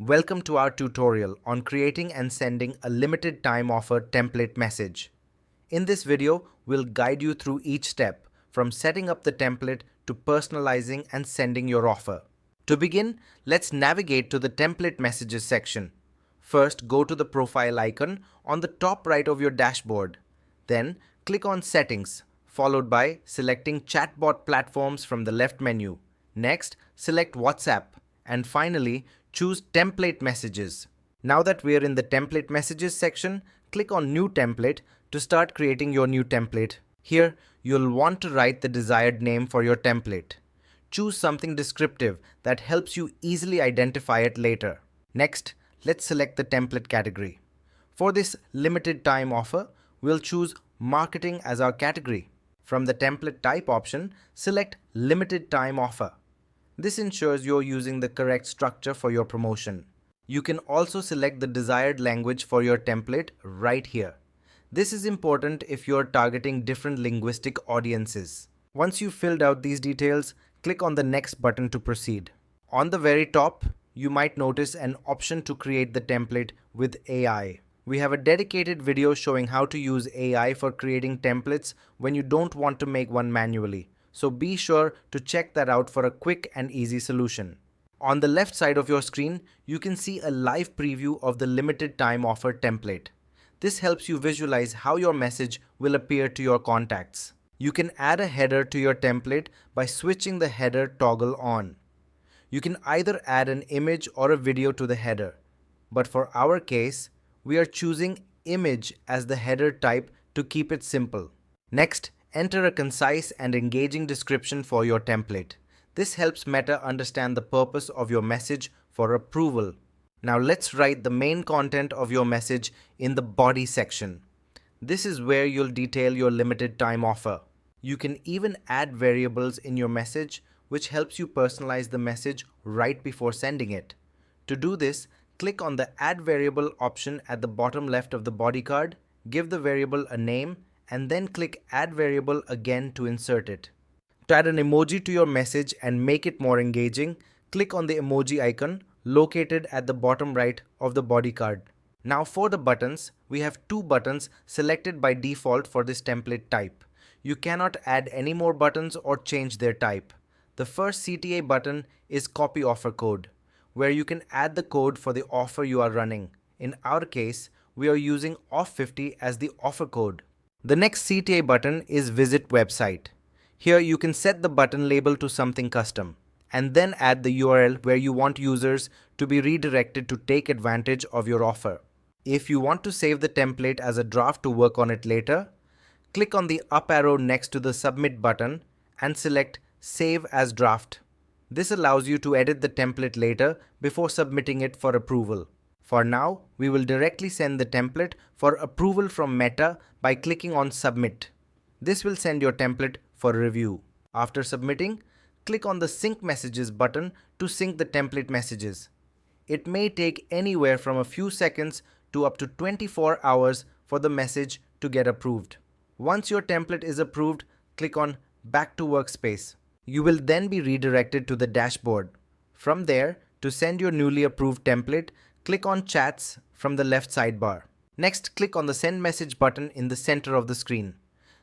Welcome to our tutorial on creating and sending a limited time offer template message. In this video, we'll guide you through each step from setting up the template to personalizing and sending your offer. To begin, let's navigate to the template messages section. First, go to the profile icon on the top right of your dashboard. Then, click on Settings, followed by selecting Chatbot Platforms from the left menu. Next, select WhatsApp, and finally, choose Template Messages. Now that we're in the Template Messages section, click on New Template to start creating your new template. Here, you'll want to write the desired name for your template. Choose something descriptive that helps you easily identify it later. Next, let's select the template category. For this limited time offer, we'll choose Marketing as our category. From the template type option, select Limited Time Offer. This ensures you're using the correct structure for your promotion. You can also select the desired language for your template right here. This is important if you're targeting different linguistic audiences. Once you've filled out these details, click on the Next button to proceed. On the very top, you might notice an option to create the template with AI. We have a dedicated video showing how to use AI for creating templates when you don't want to make one manually. So be sure to check that out for a quick and easy solution. On the left side of your screen, you can see a live preview of the limited time offer template. This helps you visualize how your message will appear to your contacts. You can add a header to your template by switching the header toggle on. You can either add an image or a video to the header, but for our case, we are choosing image as the header type to keep it simple. Next, enter a concise and engaging description for your template. This helps Meta understand the purpose of your message for approval. Now let's write the main content of your message in the body section. This is where you'll detail your limited time offer. You can even add variables in your message, which helps you personalize the message right before sending it. To do this, click on the Add Variable option at the bottom left of the body card, give the variable a name, and then click Add Variable again to insert it. To add an emoji to your message and make it more engaging, click on the emoji icon located at the bottom right of the body card. Now for the buttons, we have two buttons selected by default for this template type. You cannot add any more buttons or change their type. The first CTA button is Copy Offer Code, where you can add the code for the offer you are running. In our case, we are using OFF50 as the offer code. The next CTA button is Visit Website. Here you can set the button label to something custom, and then add the URL where you want users to be redirected to take advantage of your offer. If you want to save the template as a draft to work on it later, click on the up arrow next to the Submit button and select Save as Draft. This allows you to edit the template later before submitting it for approval. For now, we will directly send the template for approval from Meta by clicking on Submit. This will send your template for review. After submitting, click on the Sync Messages button to sync the template messages. It may take anywhere from a few seconds to up to 24 hours for the message to get approved. Once your template is approved, click on Back to Workspace. You will then be redirected to the dashboard. From there, to send your newly approved template, click on Chats from the left sidebar. Next, click on the Send Message button in the center of the screen.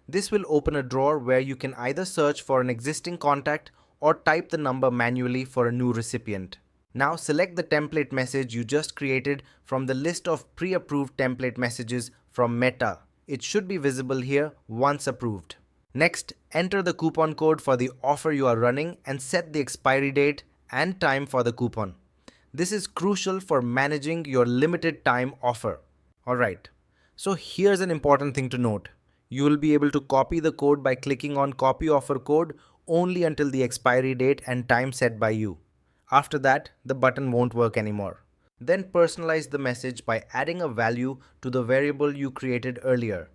This will open a drawer where you can either search for an existing contact or type the number manually for a new recipient. Now select the template message you just created from the list of pre-approved template messages from Meta. It should be visible here once approved. Next, enter the coupon code for the offer you are running and set the expiry date and time for the coupon. This is crucial for managing your limited time offer. Alright, so here's an important thing to note. You will be able to copy the code by clicking on Copy Offer Code only until the expiry date and time set by you. After that, the button won't work anymore. Then personalize the message by adding a value to the variable you created earlier.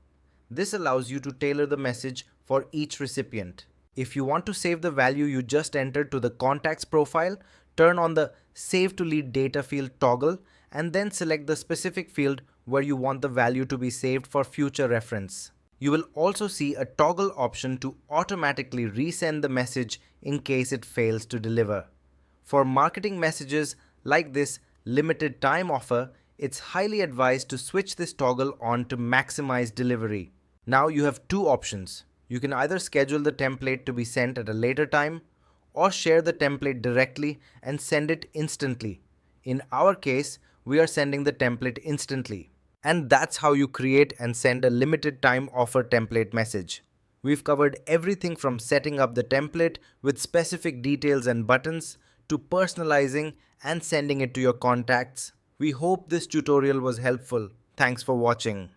This allows you to tailor the message for each recipient. If you want to save the value you just entered to the contacts profile, turn on the Save to Lead Data field toggle and then select the specific field where you want the value to be saved for future reference. You will also see a toggle option to automatically resend the message in case it fails to deliver. For marketing messages like this limited time offer, it's highly advised to switch this toggle on to maximize delivery. Now you have two options. You can either schedule the template to be sent at a later time or share the template directly and send it instantly. In our case, we are sending the template instantly. And that's how you create and send a limited time offer template message. We've covered everything from setting up the template with specific details and buttons to personalizing and sending it to your contacts. We hope this tutorial was helpful. Thanks for watching.